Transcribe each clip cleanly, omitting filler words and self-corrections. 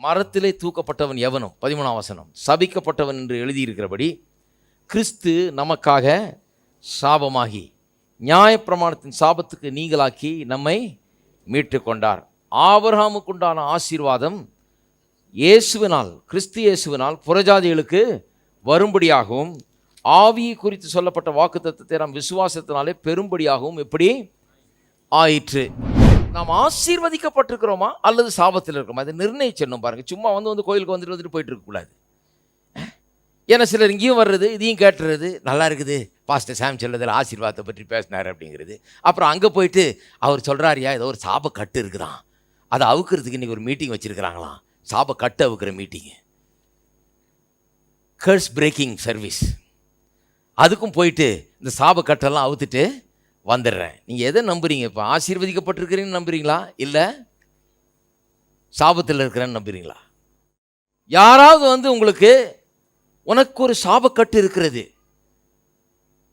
மரத்திலே தூக்கப்பட்டவன் எவனும், 13ஆம் வசனம், சபிக்கப்பட்டவன் என்று எழுதியிருக்கிறபடி கிறிஸ்து நமக்காக சாபமாகி நியாயப்பிரமாணத்தின் சாபத்துக்கு நீங்களாக்கி நம்மை மீட்டு கொண்டார். ஆபிரகாமுக்குண்டான ஆசீர்வாதம் இயேசுவினால், கிறிஸ்து இயேசுவினால் புறஜாதிகளுக்கு வரும்படியாகவும், ஆவியை குறித்து சொல்லப்பட்ட வாக்குத்தத்தத்தை நாம் விசுவாசத்தினாலே பெரும்படியாகவும் எப்படி ஆயிற்று. நாம் ஆசீர்வதிக்கப்பட்டிருக்கிறோமா அல்லது சாபத்தில் இருக்கிறோமா, அதை நிர்ணயிச்சிடணும் பாருங்க. சும்மா வந்து கோயிலுக்கு வந்துட்டு போயிட்டு இருக்கக்கூடாது. ஏன்னா சிலர் இங்கேயும் வர்றது, இதையும் கேட்டுறது, நல்லா இருக்குது பாஸ்டர் சாம் செல்லதில் ஆசீர்வாதத்தை பற்றி பேசினார் அப்படிங்கிறது. அப்புறம் அங்கே போயிட்டு அவர் சொல்கிறாரியா ஏதோ ஒரு சாப கட்டு இருக்குதான், அதை அவுக்கிறதுக்கு இன்றைக்கி ஒரு மீட்டிங் வச்சுருக்கிறாங்களாம், சாப கட்டு அவுக்கிற மீட்டிங்கு, கர்ஸ் பிரேக்கிங் சர்வீஸ். அதுக்கும் போயிட்டு இந்த சாப கட்டெல்லாம் அவுத்துட்டு வந்துடுறேன். நீங்கள் எதை நம்புறீங்க? இப்போ ஆசீர்வதிக்கப்பட்டிருக்கிறீங்கன்னு நம்புறீங்களா இல்லை சாபத்தில் இருக்கிறேன்னு நம்புறீங்களா? யாராவது வந்து உங்களுக்கு உனக்கு ஒரு சாபக்கட்டு இருக்கிறது,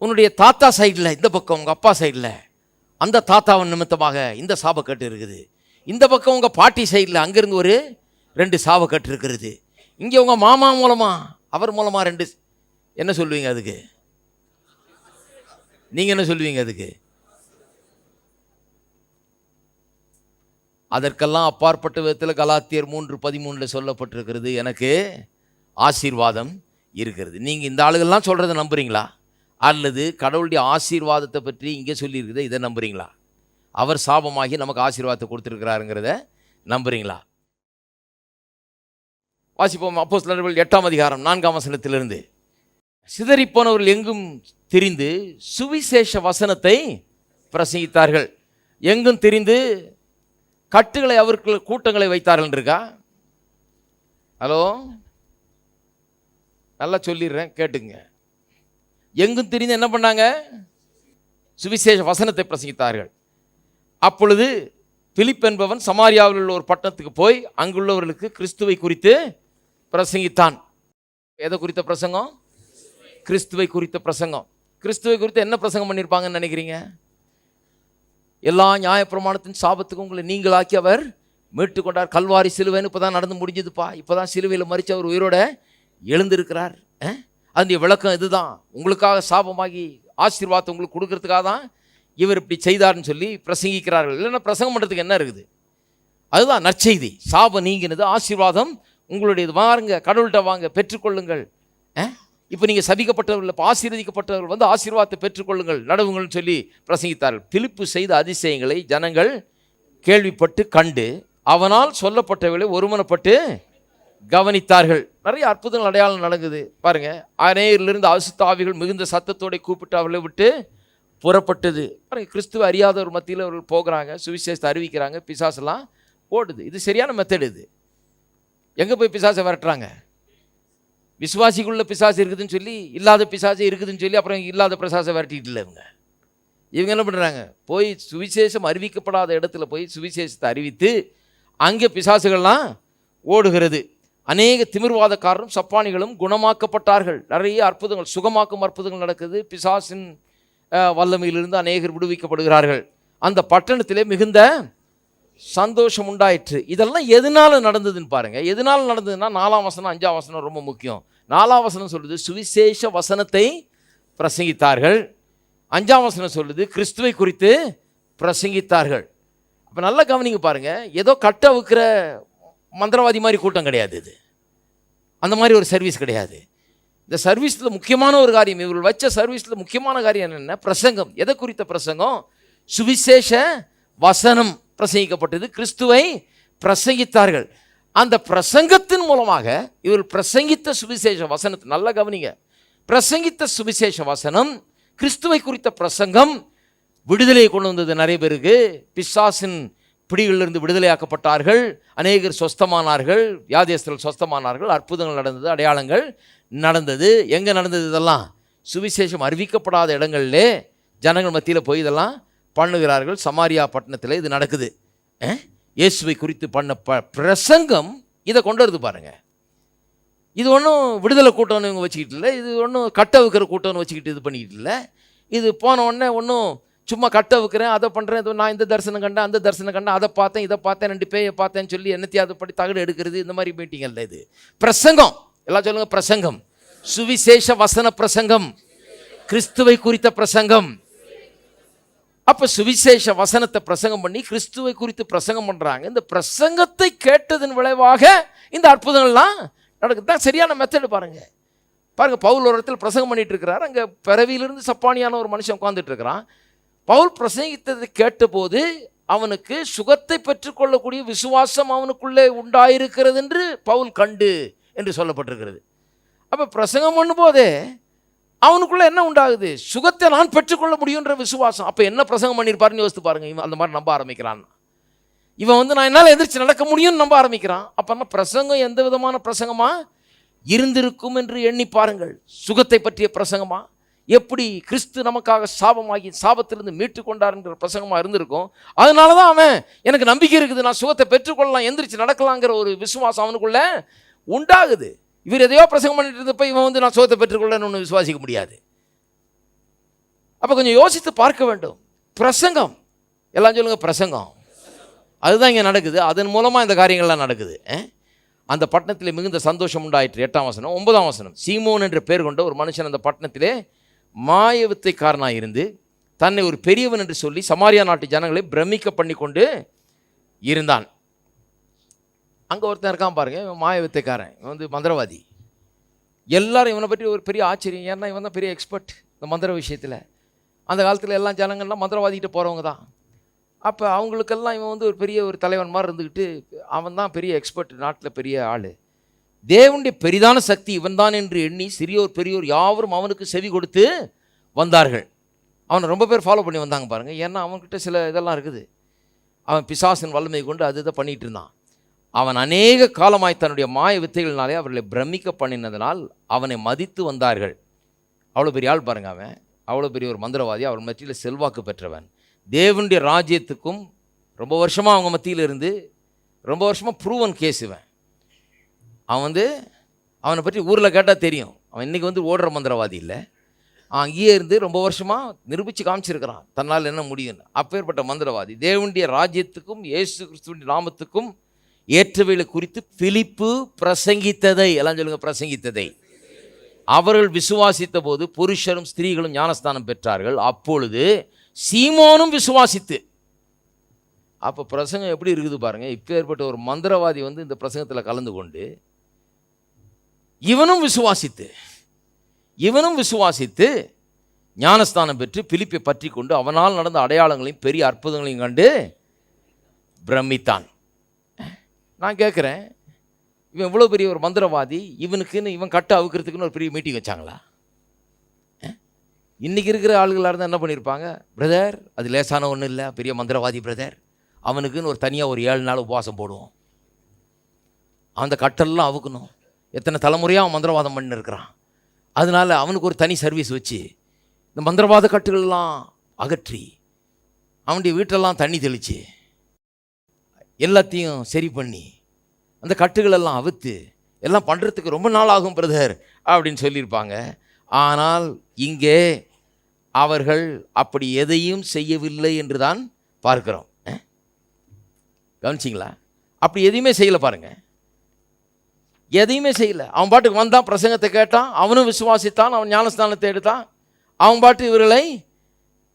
உன்னுடைய தாத்தா சைடில் இந்த பக்கம், உங்கள் அப்பா சைடில் அந்த தாத்தாவின் நிமித்தமாக இந்த சாபக்கட்டு இருக்குது, இந்த பக்கம் உங்கள் பாட்டி சைடில் அங்கேருந்து ஒரு 2 சாபக்கட்டு இருக்கிறது, இங்கே உங்கள் மாமா மூலமாக அவர் மூலமாக 2, என்ன சொல்லுவீங்க அதுக்கு? நீங்கள் என்ன சொல்லுவீங்க அதுக்கு? அதற்கெல்லாம் அப்பாற்பட்ட விதத்தில் கலாத்தியர் 3:13 சொல்லப்பட்டிருக்கிறது, எனக்கு ஆசீர்வாதம் இருக்கிறது. நீங்கள் இந்த ஆளுகள்லாம் சொல்கிறத நம்புறீங்களா அல்லது கடவுளுடைய ஆசீர்வாதத்தை பற்றி இங்கே சொல்லியிருக்குது இதை நம்புறீங்களா? அவர் சாபமாகி நமக்கு ஆசீர்வாதத்தை கொடுத்துருக்கிறாருங்கிறத நம்புறீங்களா? வாசிப்போம். அப்போஸ்தலர்கள் 8ஆம் அதிகாரம் 4ஆம் வசனத்திலிருந்து. சிதறிப்போனவர்கள் எங்கும் திரிந்து சுவிசேஷ வசனத்தை பிரசங்கித்தார்கள். எங்கும் திரிந்து கட்டுகளை அவர்கள் கூட்டங்களை வைத்தார்கள் இருக்கா? ஹலோ, நல்லா சொல்லிடுறேன் கேட்டுங்க. எங்கும் திரிந்து என்ன பண்ணாங்க? சுவிசேஷ வசனத்தை பிரசங்கித்தார்கள். அப்பொழுது பிலிப் என்பவன் சமாரியாவில் உள்ள ஒரு பட்டணத்துக்கு போய் அங்குள்ளவர்களுக்கு கிறிஸ்துவை குறித்து பிரசங்கித்தான். எதை குறித்த பிரசங்கம்? கிறிஸ்துவை குறித்த பிரசங்கம். கிறிஸ்துவை குறித்து என்ன பிரசங்கம் பண்ணியிருப்பாங்கன்னு நினைக்கிறீங்க? எல்லா நியாயப்பிரமாணத்தின் சாபத்துக்கும் உங்களை நீங்களாக்கி அவர் மீட்டு கொண்டார். கல்வாரி சிலுவைன்னு இப்போ தான் நடந்து முடிஞ்சதுப்பா, இப்போ தான் சிலுவையில் மறித்து அவர் உயிரோட எழுந்திருக்கிறார். அதனுடைய விளக்கம் இதுதான். உங்களுக்காக சாபமாகி ஆசீர்வாதத்தை உங்களுக்கு கொடுக்கறதுக்காக தான் இவர் இப்படி செய்தார்னு சொல்லி பிரசங்கிக்கிறார்கள். இல்லைன்னா பிரசங்கம் பண்ணுறதுக்கு என்ன இருக்குது? அதுதான் நற்செய்தி. சாபம் நீங்கினது, ஆசீர்வாதம் உங்களுடையது, வாருங்க கடவுள்கிட்ட வாங்க பெற்றுக்கொள்ளுங்கள். இப்போ நீங்கள் சபிக்கப்பட்டவர்கள், இப்போ ஆசீர்வதிக்கப்பட்டவர்கள் வந்து ஆசீர்வாதத்தை பெற்றுக்கொள்ளுங்கள், நடவுங்கள்னு சொல்லி பிரசங்கித்தார்கள். பிலிப்பு செய்த அதிசயங்களை ஜனங்கள் கேள்விப்பட்டு கண்டு அவனால் சொல்லப்பட்டவர்களை ஒருமனப்பட்டு கவனித்தார்கள். நிறைய அற்புதங்கள் அடையாளம் நடக்குது பாருங்க. அநேகரிலிருந்து அசுத்த ஆவிகள் மிகுந்த சத்தத்தோடு கூப்பிட்டு அவர்களை விட்டு புறப்பட்டது. பாருங்க, கிறிஸ்துவ அறியாத ஒரு மத்தியில் அவர்கள் போகிறாங்க, சுவிசேஷத்தை அறிவிக்கிறாங்க, பிசாசெல்லாம் ஓடுது. இது சரியான மெத்தட். இது எங்கே போய் பிசாசை விரட்டுறாங்க? விசுவாசிக்குள்ள பிசாசு இருக்குதுன்னு சொல்லி, இல்லாத பிசாசு இருக்குதுன்னு சொல்லி அப்புறம் இல்லாத பிசாசை விரட்டிட்டு இல்லை இவங்க என்ன பண்ணுறாங்க? போய் சுவிசேஷம் அறிவிக்கப்படாத இடத்துல போய் சுவிசேஷத்தை அறிவித்து அங்கே பிசாசுகள்லாம் ஓடுகிறது. அநேக திமிர்வாதக்காரரும் சப்பானிகளும் குணமாக்கப்பட்டார்கள். நிறைய அற்புதங்கள், சுகமாக்கும் அற்புதங்கள் நடக்குது. பிசாசின் வல்லமையிலிருந்து அநேகர் விடுவிக்கப்படுகிறார்கள். அந்த பட்டணத்திலே மிகுந்த சந்தோஷம் உண்டாயிற்று. இதெல்லாம் எதனால நடந்ததுன்னு பாருங்க. எதனால நடந்ததுன்னா 4ஆம் வசனம் 5ஆம் வசனம் ரொம்ப முக்கியம். 4ஆம் வசனம் சொல்லுது சுவிசேஷ வசனத்தை பிரசங்கித்தார்கள். 5ஆம் வசனம் சொல்லுது கிறிஸ்துவை குறித்து பிரசங்கித்தார்கள். அப்போ நல்லா கவனிங்க பாருங்க. ஏதோ கட்ட வைக்கிற மந்திரவாதி மாதிரி கூட்டம் கிடையாது இது. அந்த மாதிரி ஒரு சர்வீஸ் கிடையாது. இந்த சர்வீஸில் முக்கியமான ஒரு காரியம், இவர்கள் வச்ச சர்வீஸில் முக்கியமான காரியம் என்னென்ன? பிரசங்கம். எதை குறித்த பிரசங்கம்? சுவிசேஷ வசனம் பிரசங்கிக்கப்பட்டது. கிறிஸ்துவை பிரசங்கித்தார்கள். அந்த பிரசங்கத்தின் மூலமாக இவர்கள் பிரசங்கித்த சுவிசேஷ வசனத்தை நல்லா கவனிங்க. பிரசங்கித்த சுவிசேஷ வசனம், கிறிஸ்துவை குறித்த பிரசங்கம் விடுதலையை கொண்டு வந்தது. நிறைய பேருக்கு பிசாசின் பிடிகளிலிருந்து விடுதலையாக்கப்பட்டார்கள். அநேகர் சொஸ்தமானார்கள், வியாதியஸ்தர்கள் சொஸ்தமானார்கள். அற்புதங்கள் நடந்தது, அடையாளங்கள் நடந்தது. எங்கே நடந்தது இதெல்லாம்? சுவிசேஷம் அறிவிக்கப்படாத இடங்களிலே ஜனங்கள் மத்தியில் போய் இதெல்லாம் பண்ணுகிறார்கள். சமாரியா பட்டணத்தில் இது நடக்குது. இயேசுவை குறித்து பண்ண பிரசங்கம் இதை கொண்டு வருது பாருங்க. இது ஒன்றும் விடுதலை கூட்டம்னு இவங்க வச்சுக்கிட்டு இல்லை, இது ஒன்றும் கட்ட வைக்கிற கூட்டம்னு வச்சுக்கிட்டு இது பண்ணிக்கிட்டு இல்லை. இது போன உடனே ஒன்றும் சும்மா கட்ட வைக்கிறேன், அதை பண்ணுறேன், இதோ நான் இந்த தரிசனம் கண்டேன், அந்த தரிசனம் கண்டேன், அதை பார்த்தேன், இதை பார்த்தேன், 2 பேயை பார்த்தேன்னு சொல்லி என்னத்தையாவது படி தகடு எடுக்கிறது, இந்த மாதிரி மீட்டிங் அல்ல இது. பிரசங்கம், எல்லாம் சொல்லுங்க பிரசங்கம். சுவிசேஷ வசன பிரசங்கம், கிறிஸ்துவை குறித்த பிரசங்கம். அப்ப சுவிசேஷ வசனத்தை பிரசங்கம் பண்ணி கிறிஸ்துவை குறித்து பிரசங்கம் பண்றாங்க. இந்த பிரசங்கத்தை கேட்டதன் விளைவாக இந்த அற்புதங்கள்லாம் நடக்குது. தான் சரியான மெத்தடு. பாருங்க பவுல் ஒரு இடத்துல பிரசங்கம் பண்ணிட்டு இருக்கிறார். அங்கே பிறவியிலிருந்து சப்பானியான ஒரு மனுஷன் உட்கார்ந்துட்டு இருக்கிறான். பவுல் பிரசங்கித்ததை கேட்டபோது அவனுக்கு சுகத்தை பெற்றுக்கொள்ளக்கூடிய விசுவாசம் அவனுக்குள்ளே உண்டாயிருக்கிறது என்று பவுல் கண்டு என்று சொல்லப்பட்டிருக்கிறது. அப்போ பிரசங்கம் பண்ணும்போதே அவனுக்குள்ள என்ன உண்டாகுது? சுகத்தை நான் பெற்றுக்கொள்ள முடியுன்ற விசுவாசம். அப்போ என்ன பிரசங்கம் பண்ணியிருப்பாருன்னு யோசித்து பாருங்க. இவன் அந்த மாதிரி நம்ப ஆரம்பிக்கிறான். இவன் நான் என்னால் எதிர்த்து நடக்க முடியும்னு நம்ப ஆரம்பிக்கிறான். அப்போ பிரசங்கம் எந்த விதமான பிரசங்கமா இருந்திருக்கும் என்று எண்ணி பாருங்கள். சுகத்தை பற்றிய பிரசங்கமா, எப்படி கிறிஸ்து நமக்காக சாபமாகி சாபத்திலிருந்து மீட்டு கொண்டார்ங்கிற பிரசங்கமாக இருந்திருக்கும். அதனால தான் அவன் எனக்கு நம்பிக்கை இருக்குது, நான் சுகத்தை பெற்றுக்கொள்ளலாம், எந்திரிச்சு நடக்கலாங்கிற ஒரு விசுவாசம் அவனுக்குள்ள உண்டாகுது. இவர் எதையோ பிரசங்கம் பண்ணிட்டு இருந்தப்ப இவன் நான் சுகத்தை பெற்றுக்கொள்ளன்னு ஒன்று விசுவாசிக்க முடியாது. அப்போ கொஞ்சம் யோசித்து பார்க்க வேண்டும். பிரசங்கம், எல்லாம் சொல்லுங்க பிரசங்கம், அதுதான் இங்கே நடக்குது. அதன் மூலமாக இந்த காரியங்கள்லாம் நடக்குது. அந்த பட்டணத்தில் மிகுந்த சந்தோஷம் உண்டாயிற்று. 8ஆம் வசனம். 9ஆம் வசனம். சீமோன் என்ற பேர் கொண்ட ஒரு மனுஷன் அந்த பட்டணத்திலே மாய வித்தைக்காரனாக இருந்து தன்னை ஒரு பெரியவன் என்று சொல்லி சமாரியா நாட்டு ஜனங்களை பிரமிக்க பண்ணி கொண்டு இருந்தான். அங்கே ஒருத்தன் இருக்கான் பாருங்க, இவன் மாய வித்தைக்காரன், இவன் மந்திரவாதி. எல்லாரும் இவனை பற்றி ஒரு பெரிய ஆச்சரியம். ஏன்னா இவன் தான் பெரிய எக்ஸ்பர்ட் இந்த மந்திர விஷயத்தில். அந்த காலத்தில் எல்லாம் ஜனங்கள்லாம் மந்திரவாதிகிட்ட போகிறவங்க தான். அப்போ அவங்களுக்கெல்லாம் இவன் ஒரு பெரிய ஒரு தலைவன் மாதிரி இருந்துக்கிட்டு அவன் தான் பெரிய எக்ஸ்பர்ட், நாட்டில் பெரிய ஆள். தேவனுடைய பெரிதான சக்தி இவன் தான் என்று எண்ணி சிறியோர் பெரியோர் யாவரும் அவனுக்கு செவி கொடுத்து வந்தார்கள். அவனை ரொம்ப பேர் ஃபாலோ பண்ணி வந்தாங்க பாருங்கள். ஏன்னா அவன்கிட்ட சில இதெல்லாம் இருக்குது. அவன் பிசாசின் வல்லமை கொண்டு அது இதை பண்ணிகிட்டு இருந்தான். அவன் அநேக காலமாய் தன்னுடைய மாய வித்தைகளினாலே அவர்களை பிரமிக்க பண்ணினதனால் அவனை மதித்து வந்தார்கள். அவ்வளோ பெரிய ஆள் பாருங்க. அவன் அவ்வளோ பெரிய ஒரு மந்திரவாதி, அவர் மத்தியில் செல்வாக்கு பெற்றவன். தேவனுடைய ராஜ்யத்துக்கும் ரொம்ப வருஷமாக அவங்க மத்தியில் இருந்து ரொம்ப வருஷமாக ப்ரூவன் கேஸ். அவன் அவனை பற்றி ஊரில் கேட்டால் தெரியும். அவன் இன்றைக்கி ஓடுற மந்திரவாதி இல்லை. அங்கேயே இருந்து ரொம்ப வருஷமாக நிரூபித்து காமிச்சிருக்கிறான் தன்னால் என்ன முடியும்னு. அப்பேற்பட்ட மந்திரவாதி தேவனுடைய ராஜ்யத்துக்கும் இயேசு கிறிஸ்துவின் நாமத்துக்கும் ஏற்றவைகளை குறித்து பிலிப்பு பிரசங்கித்ததை, எல்லாம் சொல்லுங்க பிரசங்கித்ததை, அவர்கள் விசுவாசித்த போது புருஷரும் ஸ்திரீகளும் ஞானஸ்தானம் பெற்றார்கள். அப்பொழுது சீமோனும் விசுவாசித்து. அப்போ பிரசங்கம் எப்படி இருக்குது பாருங்கள். இப்போ ஏற்பட்ட ஒரு மந்திரவாதி இந்த பிரசங்கத்தில் கலந்து கொண்டு இவனும் விசுவாசித்து ஞானஸ்தானம் பெற்று பிலிப்பை பற்றி கொண்டு அவனால் நடந்த அடையாளங்களையும் பெரிய அற்புதங்களையும் கண்டு பிரமித்தான். நான் கேட்குறேன், இவன் இவ்வளோ பெரிய ஒரு மந்திரவாதி, இவன் கட்ட அவுக்கிறதுக்குன்னு ஒரு பெரிய மீட்டிங் வச்சாங்களா? இன்றைக்கி இருக்கிற ஆளுகளாக இருந்தால் என்ன பண்ணியிருப்பாங்க? பிரதர் அது லேசான ஒன்றும் இல்லை, பெரிய மந்திரவாதி பிரதர், அவனுக்குன்னு ஒரு தனியாக ஒரு 7 நாள் உபவாசம் போடுவோம், அந்த கட்டெல்லாம் அவுக்கணும். எத்தனை தலைமுறையாக அவன் மந்திரவாதம் பண்ணின்னு இருக்கிறான். அதனால் அவனுக்கு ஒரு தனி சர்வீஸ் வச்சு இந்த மந்திரவாத கட்டுகள்லாம் அகற்றி அவனுடைய வீட்டெல்லாம் தண்ணி தெளித்து எல்லாத்தையும் சரி பண்ணி அந்த கட்டுகளெல்லாம் அவுத்து எல்லாம் பண்ணுறதுக்கு ரொம்ப நாள் ஆகும் பிரதர் அப்படின்னு சொல்லியிருப்பாங்க. ஆனால் இங்கே அவர்கள் அப்படி எதையும் செய்யவில்லை என்று தான் பார்க்கிறோம். கவனிச்சிங்களா? அப்படி எதையுமே செய்யலை பாருங்க, எதையுமே செய்யலை. அவன் பாட்டுக்கு வந்தான், பிரசங்கத்தை கேட்டான், அவனும் விசுவாசித்தான், அவன் ஞானஸ்தானத்தை எடுத்தான், அவன் பாட்டு இவர்களை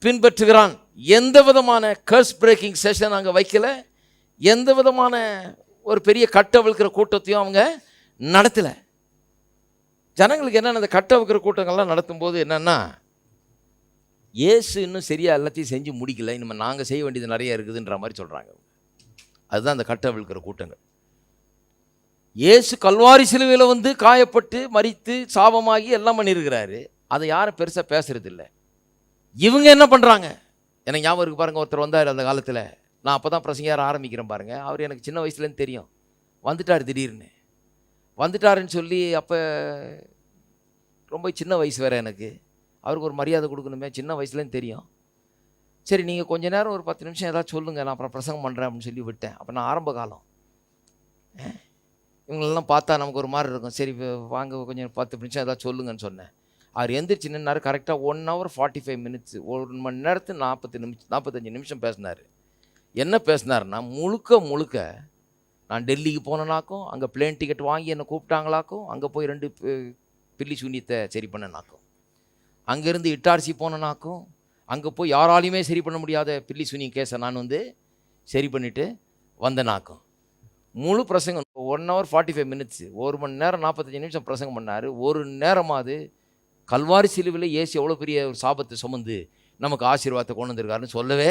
பின்பற்றுகிறான். எந்த விதமான கர்ஸ் பிரேக்கிங் செஷன் அங்கே வைக்கல, எந்த விதமான ஒரு பெரிய கட்டவிழ்க்கிற கூட்டத்தையும் அவங்க நடத்தலை. ஜனங்களுக்கு என்னென்ன இந்த கட்டவிழ்க்கிற கூட்டங்கள்லாம் நடத்தும்போது என்னென்னா, இயேசு இன்னும் சரியாக எல்லாத்தையும் செஞ்சு முடிக்கல, இனிமேல் நாங்கள் செய்ய வேண்டியது நிறைய இருக்குதுன்ற மாதிரி சொல்கிறாங்க. அதுதான் அந்த கட்டவிழ்க்கிற கூட்டங்கள். இயேசு கல்வாரி சிலுவையில் காயப்பட்டு மரித்து சாபமாகி எல்லாம் பண்ணியிருக்கிறாரு. அதை யாரும் பெருசாக பேசுறது இல்லை. இவங்க என்ன பண்ணுறாங்க? எனக்கு ஞாபகம் இருக்குது பாருங்கள், ஒருத்தர் வந்தார் அந்த காலத்தில். நான் அப்போ தான் பிரசங்க ஆரம்பிக்கிறேன் பாருங்கள். அவர் எனக்கு சின்ன வயசுலேருந்து தெரியும். வந்துட்டார், திடீர்னு வந்துட்டாருன்னு சொல்லி, அப்போ ரொம்ப சின்ன வயசு வேறு எனக்கு, அவருக்கு ஒரு மரியாதை கொடுக்கணுமே, சின்ன வயசுலேருந்து தெரியும். சரி நீங்கள் கொஞ்ச நேரம் ஒரு 10 நிமிஷம் ஏதாவது சொல்லுங்கள், நான் அப்புறம் பிரசங்கம் பண்ணுறேன் அப்படின்னு சொல்லி விட்டேன். அப்போ நான் ஆரம்ப காலம், இவங்களெல்லாம் பார்த்தா நமக்கு ஒரு மாதிரி இருக்கும். சரி வாங்க கொஞ்சம் 10 நிமிஷம் ஏதாவது சொல்லுங்கன்னு சொன்னேன். அவர் எந்திரிச்சு நின்னார். கரெக்டாக 1 hour 45 minutes, 1 மணி நேரத்து 45 நிமிஷம் பேசினார். என்ன பேசினார்னா, முழுக்க நான் டெல்லிக்கு போனேனாக்கும், அங்கே பிளேன் டிக்கெட் வாங்கி என்னை கூப்பிட்டாங்களாக்கும், அங்கே போய் 2 பில்லி சூன்யத்தை சரி பண்ணனாக்கும், அங்கேருந்து இட்டார்சி போனனாக்கும், அங்கே போய் யாராலையுமே சரி பண்ண முடியாத பில்லி சூன்யம் கேஸை நான் சரி பண்ணிவிட்டு வந்தனாக்கும். முழு பிரசங்கம் 1 hour 45 minutes, 1 மணி நேரம் 45 நிமிஷம் பிரசங்கம் பண்ணார். ஒரு நேரமாவது கல்வாரி சிலுவையில் இயேசு எவ்வளோ பெரிய ஒரு சாபத்தை சுமந்து நமக்கு ஆசீர்வாதத்தை கொண்டு வந்திருக்காருன்னு சொல்லவே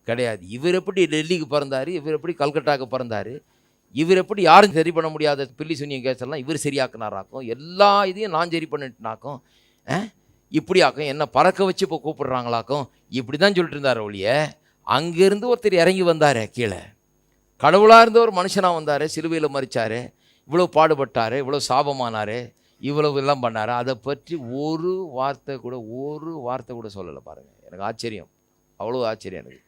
கிடையாது. இவர் எப்படி டெல்லிக்கு பிறந்தார், இவர் எப்படி கல்கட்டாவுக்கு பிறந்தார், இவர் எப்படி யாரும் சரி பண்ண முடியாத பில்லி சூன்யம் கேஸெல்லாம் இவர் சரியாக்குனாராக்கும், எல்லா இதையும் நான் சரி பண்ணிட்டுனாக்கும், இப்படி ஆக்கும், என்ன பறக்க வச்சு இப்போ கூப்பிடுறாங்களாக்கும், இப்படி தான் சொல்லிட்டு இருந்தார் ஒழிய, அங்கேருந்து ஒருத்தர் இறங்கி வந்தார், கீழே கடவுளாக இருந்த ஒரு மனுஷனாக வந்தார், சிலுவையில் மறிச்சார், இவ்வளோ பாடுபட்டார், இவ்வளோ சாபமானார், இவ்வளவு எல்லாம் பண்ணார், அதை பற்றி ஒரு வார்த்தை கூட சொல்லலை. பாருங்கள், எனக்கு ஆச்சரியம், அவ்வளோ ஆச்சரியம் எனக்கு.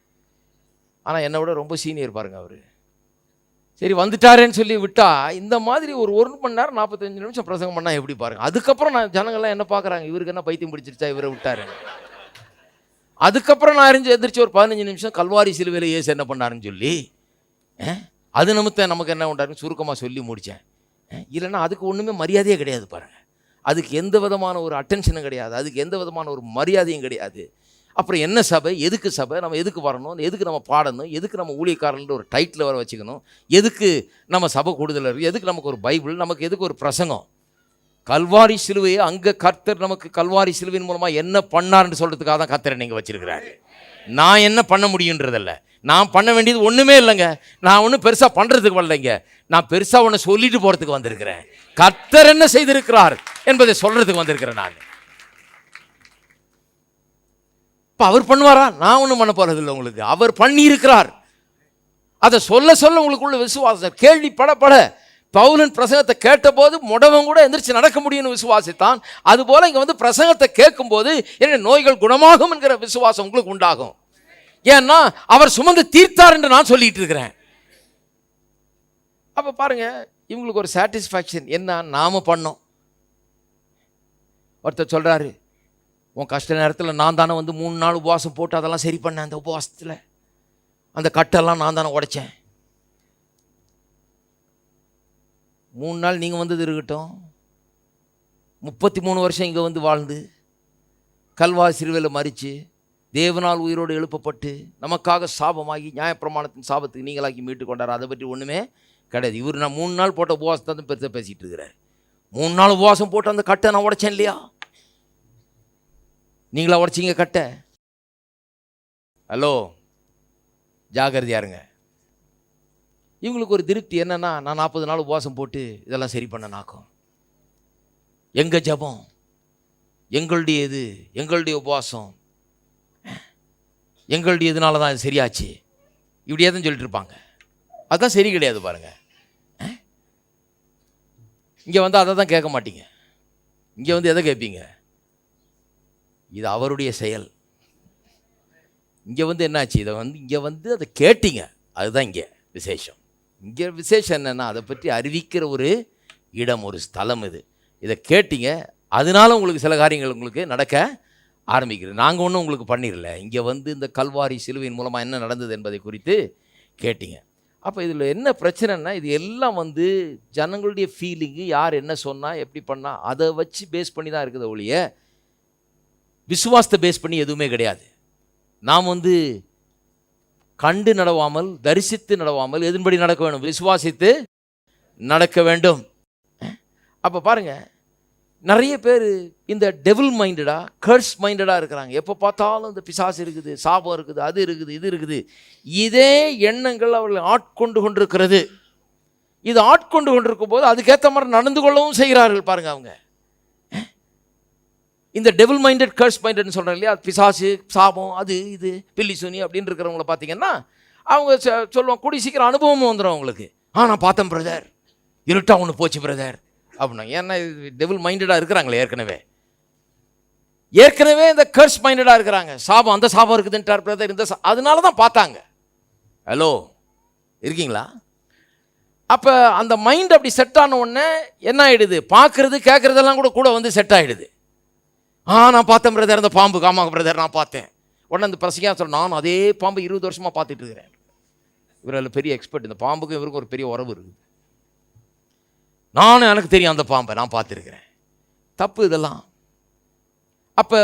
ஆனால் என்னை விட ரொம்ப சீனியர் பாருங்கள் அவர். சரி வந்துட்டாரேன்னு சொல்லி விட்டா, இந்த மாதிரி ஒரு 1 மணி நேரம் 45 நிமிஷம் பிரசங்கம் பண்ணால் எப்படி பாருங்கள். அதுக்கப்புறம் நான் ஜனங்கள்லாம் என்ன பார்க்குறாங்க, இவருக்கு என்ன பைத்தியம் பிடிச்சிருச்சா, இவரை விட்டாரு. அதுக்கப்புறம் நான் எந்திரிச்சு ஒரு 15 நிமிஷம் கல்வாரி சிலுவையில் இயேசு என்ன பண்ணாருன்னு சொல்லி, அது நமக்கு என்ன உண்டாருன்னு சுருக்கமாக சொல்லி முடித்தேன். இல்லைன்னா அதுக்கு ஒன்றுமே மரியாதையே கிடையாது பாருங்கள். அதுக்கு எந்த விதமான ஒரு அட்டென்ஷனும் கிடையாது, அதுக்கு எந்த விதமான ஒரு மரியாதையும் கிடையாது. அப்புறம் என்ன சபை, எதுக்கு சபை, நம்ம எதுக்கு வரணும், எதுக்கு நம்ம பாடணும், எதுக்கு நம்ம ஊழியக்காரன்ற ஒரு டைட்டில் வர வச்சுக்கணும், எதுக்கு நம்ம சபை கூடுதல் இருக்குது, எதுக்கு நமக்கு ஒரு பைபிள், நமக்கு எதுக்கு ஒரு பிரசங்கம். கல்வாரி சிலுவையை அங்கே கர்த்தர் நமக்கு கல்வாரி சிலுவையின் மூலமாக என்ன பண்ணார்ன்னு சொல்கிறதுக்காக தான் கர்த்தரை நீங்கள் வச்சிருக்கிறாரு. நான் என்ன பண்ண முடியுன்றதில்ல, நான் பண்ண வேண்டியது ஒன்றுமே இல்லைங்க. நான் ஒன்றும் பெருசாக பண்ணுறதுக்கு வரலைங்க, நான் பெருசாக ஒன்று சொல்லிட்டு போகிறதுக்கு வந்திருக்கிறேன். கர்த்தர் என்ன செய்திருக்கிறார் என்பதை சொல்கிறதுக்கு வந்திருக்கிறேன் நான். இப்போ அவர் பண்ணுவாரா, நான் ஒன்றும் பண்ண போகிறது இல்லை உங்களுக்கு. அவர் பண்ணியிருக்கிறார், அதை சொல்ல உங்களுக்குள்ள விசுவாசம். கேள்வி பட பவுலின் பிரசங்கத்தை கேட்டபோது முடவன் கூட எந்திரிச்சு நடக்க முடியும்னு விசுவாசித்தான். அதுபோல் இங்கே பிரசங்கத்தை கேட்கும்போது என்ன நோய்கள் குணமாகும் என்கிற விசுவாசம் உங்களுக்கு உண்டாகும். ஏன்னா அவர் சுமந்து தீர்த்தார் என்று நான் சொல்லிட்டு இருக்கிறேன். அப்போ பாருங்க, இவங்களுக்கு ஒரு சாட்டிஸ்ஃபேக்ஷன் என்ன, நாம பண்ணோம். ஒருத்தர் சொல்கிறாரு, உன் கஷ்ட நேரத்தில் நான் தானே 3 நாள் உபவாசம் போட்டு அதெல்லாம் சரி பண்ணேன், அந்த உபவாசத்தில் அந்த கட்டெல்லாம் நான் தானே உடைச்சேன். 3 நாள் நீங்கள் வந்தது இருக்கட்டும், 33 வருஷம் இங்கே வாழ்ந்து கல்வாரி சிலுவையில் மரித்து தேவனால் உயிரோடு எழுப்பப்பட்டு நமக்காக சாபமாகி நியாயப்பிரமாணத்தின் சாபத்துக்கு நீங்களாக்கி மீட்டு கொண்டார். அதை பற்றி ஒன்றுமே கிடையாது. இவர் நான் 3 நாள் போட்ட உபவாசத்தை தான் பெருசாக பேசிகிட்டு இருக்கிறார். 3 நாள் உபவாசம் போட்டு அந்த கட்டை நான் உடைச்சேன் இல்லையா, நீங்களா உடைச்சிங்க கட்டை? ஹலோ, ஜாகிரதையா இருங்க. இவங்களுக்கு ஒரு திருப்தி என்னன்னா, நான் 40 நாள் உபவாசம் போட்டு இதெல்லாம் சரி பண்ணனாக்கும். எங்க ஜபம், எங்களுடைய உபவாசம், எங்களுடைய இதனால தான் இது சரியாச்சு, இப்படியே தான் சொல்லிட்டு இருப்பாங்க. அதுதான் சரி கிடையாது பாருங்க. இங்கே அதை தான் கேட்க மாட்டீங்க. இங்கே எதை கேட்பீங்க? இது அவருடைய செயல். இங்கே என்னாச்சு, இதை இங்கே அதை கேட்டீங்க, அதுதான் இங்கே விசேஷம். இங்கே விசேஷம் என்னென்னா, அதை பற்றி அறிவிக்கிற ஒரு இடம், ஒரு ஸ்தலம். இதை கேட்டீங்க, அதனால உங்களுக்கு சில காரியங்கள் உங்களுக்கு நடக்க ஆரம்பிக்கிறது. நாங்கள் ஒன்றும் உங்களுக்கு பண்ணிடல, இங்கே இந்த கல்வாரி சிலுவையின் மூலமாக என்ன நடந்தது என்பதை குறித்து கேட்டீங்க. அப்போ இதில் என்ன பிரச்சனைன்னா, இது எல்லாம் ஜனங்களுடைய ஃபீலிங்கு, யார் என்ன சொன்னால் எப்படி பண்ணால் அதை வச்சு பேஸ் பண்ணி தான் இருக்குது ஒழிய விசுவாசத்தை பேஸ் பண்ணி எதுவுமே கிடையாது. நாம் கண்டு நடவாமல், தரிசித்து நடவாமல், எதன்படி நடக்க வேண்டும், விசுவாசித்து நடக்க வேண்டும். அப்போ பாருங்கள், நிறைய பேர் இந்த டெவில் மைண்டடாக, கர்ஸ் மைண்டடாக இருக்கிறாங்க. எப்போ பார்த்தாலும் இந்த பிசாசு இருக்குது, சாபம் இருக்குது, அது இருக்குது, இது இருக்குது. இதே எண்ணங்கள் அவர்கள் ஆட்கொண்டு கொண்டிருக்கிறது. இது ஆட்கொண்டு கொண்டிருக்கும் போது அதுக்கேற்ற மாதிரி நடந்து கொள்ளவும் செய்கிறார்கள். பாருங்கள், அவங்க இந்த டெவில் மைண்டட், கர்ஸ் மைண்டட்னு சொல்கிறாங்க இல்லையா, பிசாசு, சாபம், அது இது, பில்லி சுனி அப்படின்னு இருக்கிறவங்கள பார்த்தீங்கன்னா, அவங்க சொல்லுவாங்க, கூடி சீக்கிரம் அனுபவமும் வந்துடும் அவங்களுக்கு. நான் பார்த்தேன் பிரதர், இருட்டா ஒன்று போச்சு பிரதர் அப்படின்னா. ஏன்னா டெவில் மைண்டடாக இருக்கிறாங்களே, ஏற்கனவே இந்த கர்ஸ் மைண்டடாக இருக்கிறாங்க. சாபம், அந்த சாபம் இருக்குதுன்ட்டார் பிரதர், இந்த அதனால தான் பார்த்தாங்க. ஹலோ, இருக்கீங்களா? அப்போ அந்த மைண்ட் அப்படி செட் ஆன உடனே என்ன ஆகிடுது, பார்க்குறது கேட்குறதெல்லாம் கூட செட் ஆகிடுது. நான் பார்த்தேன் பிரதர் அந்த பாம்பு. ஆமாம் பிரதர் நான் பார்த்தேன். உடனே அந்த பிரசங்கியா சொல்ல, நான் அதே பாம்பு 20 வருஷமாக பார்த்துட்டு இருக்கிறேன். இவரில் பெரிய எக்ஸ்பர்ட். இந்த பாம்புக்கும் இவருக்கும் ஒரு பெரிய உறவு இருக்குது. நானும் எனக்கு தெரியும் அந்த பாம்பை நான் பார்த்துருக்கிறேன். தப்பு இதெல்லாம். அப்போ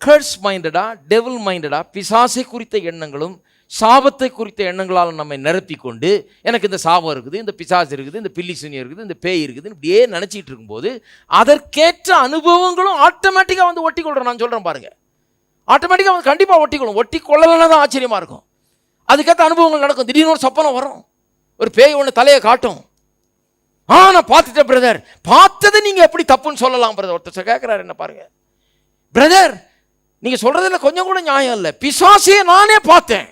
கர்ஸ் மைண்டடா, டெவில் மைண்டடா, பிசாசை குறித்த எண்ணங்களும் சாபத்தை குறித்த எண்ணங்களால் நம்மை நிரப்பி கொண்டு, எனக்கு இந்த சாபம் இருக்குது, இந்த பிசாசு இருக்குது, இந்த பில்லி சுனியம் இருக்குது, இந்த பேய் இருக்குது, இப்படியே நினச்சிட்டு இருக்கும்போது அதற்கேற்ற அனுபவங்களும் ஆட்டோமேட்டிக்காக வந்து ஒட்டி கொள்கிறோம். நான் சொல்கிறேன் பாருங்கள், ஆட்டோமேட்டிக்காக வந்து கண்டிப்பாக ஒட்டிக்கொள்ளும். ஒட்டி கொள்ளலைன்னா தான் ஆச்சரியமாக இருக்கும். அதுக்கேற்ற அனுபவங்கள் நடக்கும். திடீர்னு ஒரு சொப்பனம் வரும், ஒரு பேய் ஒன்று தலையை காட்டும். நான் பார்த்துட்டேன் பிரதர். பார்த்ததை நீங்கள் எப்படி தப்புன்னு சொல்லலாம் பிரதர்? ஒருத்தர் கேட்குறாரு என்ன பாருங்க, பிரதர் நீங்கள் சொல்கிறதுல கொஞ்சம் கூட நியாயம் இல்லை. பிசாசையே நானே பார்த்தேன்.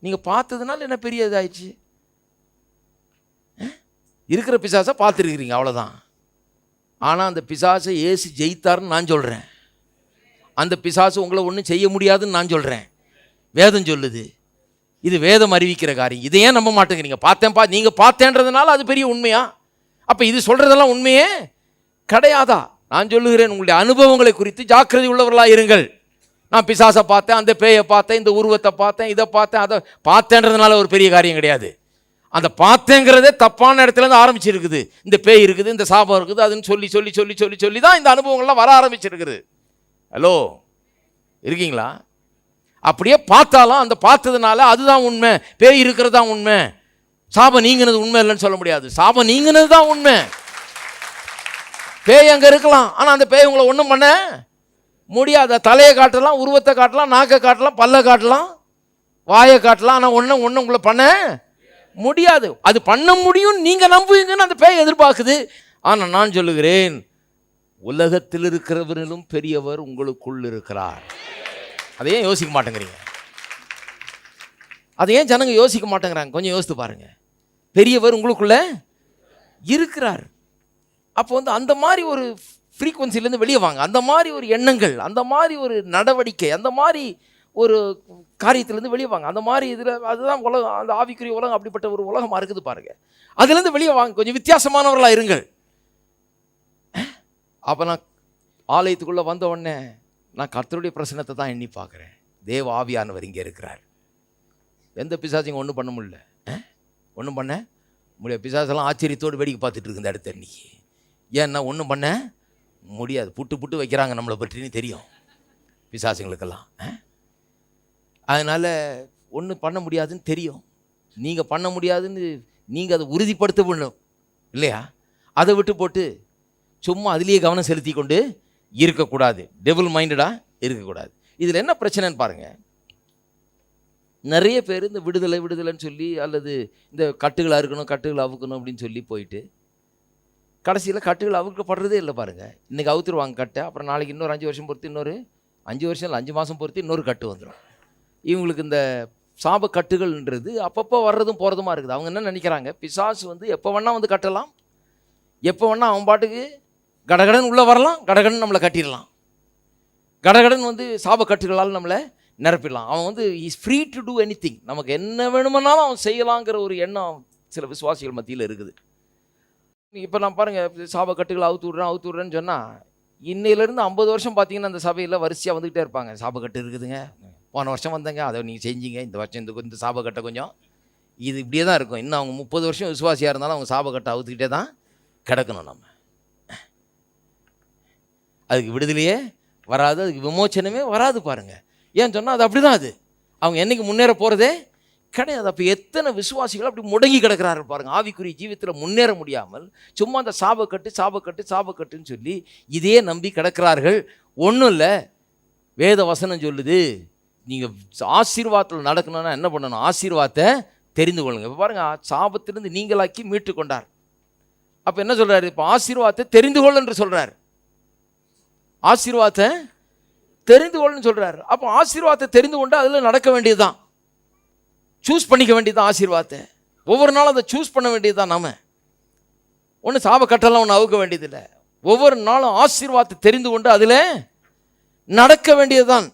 நீங்கள் பார்த்ததுனால என்ன பெரிய இதாயிடுச்சு? இருக்கிற பிசாசை பார்த்துருக்கிறீங்க, அவ்வளோதான். ஆனால் அந்த பிசாசை ஏசு ஜெயித்தார்னு நான் சொல்கிறேன். அந்த பிசாசு உங்களை ஒன்றும் செய்ய முடியாதுன்னு நான் சொல்கிறேன். வேதம் சொல்லுது. இது வேதம் அறிவிக்கிற காரியம். இதை ஏன் நம்ப மாட்டேங்கிறீங்க? பார்த்தேன்ப்பா, நீங்கள் பார்த்தேன்றதுனால அது பெரிய உண்மையா? அப்போ இது சொல்கிறதெல்லாம் உண்மையே கிடையாதா? நான் சொல்லுகிறேன், உங்களுடைய அனுபவங்களை குறித்து ஜாக்கிரதை உள்ளவர்களாக இருங்கள். நான் பிசாசை பார்த்தேன், அந்த பேயை பார்த்தேன், இந்த உருவத்தை பார்த்தேன், இதை பார்த்தேன், அதை பார்த்தேன்றதுனால ஒரு பெரிய காரியம் கிடையாது. அந்த பார்த்தேங்கிறதே தப்பான இடத்துலேருந்து ஆரம்பிச்சிருக்குது. இந்த பேய் இருக்குது, இந்த சாபம் இருக்குது, அதுன்னு சொல்லி சொல்லி சொல்லி சொல்லி சொல்லி தான் இந்த அனுபவங்கள்லாம் வர ஆரம்பிச்சிருக்குது. ஹலோ, இருக்கீங்களா? அப்படியே பார்த்தாலும் அந்த பார்த்ததுனால அதுதான் உண்மை, பேய் இருக்கிறது தான் உண்மை, சாபம் நீங்கினது உண்மை இல்லைன்னு சொல்ல முடியாது. சாபம் நீங்கினது தான் உண்மை. பேய் அங்கே இருக்கலாம், ஆனால் அந்த பேய் உங்களை ஒன்றும் பண்ண முடியாது. தலையை காட்டலாம், உருவத்தை காட்டலாம், நாக்கை காட்டலாம், பல்லை காட்டலாம், வாயை காட்டலாம், ஆனால் ஒன்றும் உங்களை பண்ண முடியாது. அது பண்ண முடியும் நீங்கள் நம்புவீங்கன்னு அந்த பேய் எதிர்பார்க்குது. ஆனால் நான் சொல்லுகிறேன், உலகத்தில் இருக்கிறவரிலும் பெரியவர் உங்களுக்குள் இருக்கிறார். அதை ஏன் யோசிக்க மாட்டேங்கிறீங்க? அதை ஏன் ஜனங்க யோசிக்க மாட்டேங்கிறாங்க? கொஞ்சம் யோசித்து பாருங்க. பெரியவர் உங்களுக்குள்ள இருக்கிறார். அப்போ வந்து அந்த மாதிரி ஒரு ஃப்ரீக்வன்சிலேருந்து வெளியே வாங்க. அந்த மாதிரி ஒரு எண்ணங்கள், அந்த மாதிரி ஒரு நடவடிக்கை, அந்த மாதிரி ஒரு காரியத்திலேருந்து வெளியே வாங்க. அந்த மாதிரி இதில் அதுதான் உலகம், அந்த ஆவிக்குரிய உலகம் அப்படிப்பட்ட ஒரு உலகமாக இருக்குது பாருங்கள். அதுலேருந்து வெளியே வாங்க, கொஞ்சம் வித்தியாசமானவர்களாக இருங்கள். அப்போ நான் ஆலயத்துக்குள்ளே வந்த உடனே நான் கர்த்தருடைய பிரசனத்தை தான் எண்ணி பார்க்குறேன். தேவ ஆவியானவர் இங்கே இருக்கிறார். எந்த பிசாசையும் ஒன்றும் பண்ண முடியல, ஒன்றும் பண்ண முடியாது. பிசாசெல்லாம் ஆச்சரியத்தோடு வேடிக்கை பார்த்துட்டு இருக்கு இந்த அடுத்த அன்னைக்கு. ஏன்னா ஒன்றும் பண்ண முடியாது. புட்டு புட்டு வைக்கிறாங்க நம்மளை பற்றினு தெரியும் பிசாசுங்களுக்கெல்லாம். அதனால் ஒன்றும் பண்ண முடியாதுன்னு தெரியும். நீங்கள் பண்ண முடியாதுன்னு நீங்கள் அதை உறுதிப்படுத்த வேண்டும் இல்லையா? அதை விட்டு போட்டு சும்மா அதிலேயே கவனம் செலுத்தி கொண்டு இருக்கக்கூடாது. டெவில் மைண்டடாக இருக்கக்கூடாது. இதில் என்ன பிரச்சனைன்னு பாருங்கள். நிறைய பேர் இந்த விடுதலை விடுதலைன்னு சொல்லி, அல்லது இந்த கட்டுகளை அறுக்கணும், கட்டுகளை அவுக்கணும் அப்படின்னு சொல்லி போயிட்டு கடைசியில் கட்டுகள் அவுக்கப்படுறதே இல்லை பாருங்கள். இன்றைக்கி அவுத்துருவாங்க கட்டை, அப்புறம் நாளைக்கு இன்னொரு 5 வருஷம் பொறுத்து, இன்னொரு 5 வருஷம் இல்லை 5 மாதம் பொறுத்து இன்னொரு கட்டு வந்துடும். இவங்களுக்கு இந்த சாப கட்டுகள்ன்றது அப்பப்போ வர்றதும் போகிறதுமா இருக்குது. அவங்க என்ன நினைக்கிறாங்க, பிசாசு வந்து எப்போ வேணால் வந்து கட்டலாம், எப்போ வேணால் அவன் பாட்டுக்கு கடகடன் உள்ளே வரலாம், கடகடன் நம்மளை கட்டிடலாம், கடகடன் வந்து சாப கட்டுகளால் நம்மளை நிரப்பிடலாம். அவன் வந்து is free to two anything. நமக்கு என்ன வேணுமென்னாலும் அவன் செய்யலாங்கிற ஒரு எண்ணம் சில விசுவாசிகள் மத்தியில் இருக்குது. இப்போ நான் பாருங்கள், சாப கட்டுகளை அவுத்துடுறேன்னு சொன்னால், இன்னையிலேருந்து 50 வருஷம் பார்த்தீங்கன்னா அந்த சபையில் வரிசையாக வந்துக்கிட்டே இருப்பாங்க. சாபக்கட்டு இருக்குதுங்க, போன வருஷம் வந்தங்க, அதை நீங்கள் செஞ்சீங்க, இந்த வருஷம் இந்த சாபக்கட்டை கொஞ்சம் இது இப்படியே தான் இருக்கும். இன்னும் அவங்க 30 வருஷம் விசுவாசியாக இருந்தாலும் அவங்க சாபக்கட்டை அவுத்துக்கிட்டே தான் கிடக்கணும். நம்ம அதுக்கு விடுதலையே வராது, அதுக்கு விமோச்சனமே வராது பாருங்கள். ஏன்னு சொன்னால் அது அப்படி தான். அது அவங்க என்றைக்கு முன்னேற போகிறதே கிடையாது. அப்போ எத்தனை விசுவாசிகள் அப்படி முடங்கி கிடக்கிறாரு பாருங்கள். ஆவிக்குரிய ஜீவித்தில் முன்னேற முடியாமல் சும்மா அந்த சாபக்கட்டுன்னு சொல்லி இதே நம்பி கிடக்கிறார்கள். ஒன்றும் இல்லை, வேத வசனம் சொல்லுது, நீங்கள் ஆசீர்வாதத்தில் நடக்கணும்னா என்ன பண்ணணும்? ஆசீர்வாதத்தை தெரிந்து கொள்ளுங்க. இப்போ பாருங்கள், சாபத்திலிருந்து நீங்களாக்கி மீட்டு கொண்டார். அப்போ என்ன சொல்கிறாரு? இப்போ ஆசீர்வாதத்தை தெரிந்து கொள் என்று சொல்கிறார். ஆசீர்வாதத்தை தெரிந்து கொள்ளுன்னு சொல்கிறார். அப்போ ஆசீர்வாதத்தை தெரிந்து கொண்டு அதில் நடக்க வேண்டியது தான், சூஸ் பண்ணிக்க வேண்டியது தான் ஆசீர்வாதத்தை. ஒவ்வொரு நாளும் அதை சூஸ் பண்ண வேண்டியது தான். நம்ம ஒன்று சாபக்கட்டெல்லாம் ஒன்று அவுக்க வேண்டியதில்லை. ஒவ்வொரு நாளும் ஆசீர்வாதத்தை தெரிந்து கொண்டு அதில் நடக்க வேண்டியது தான்.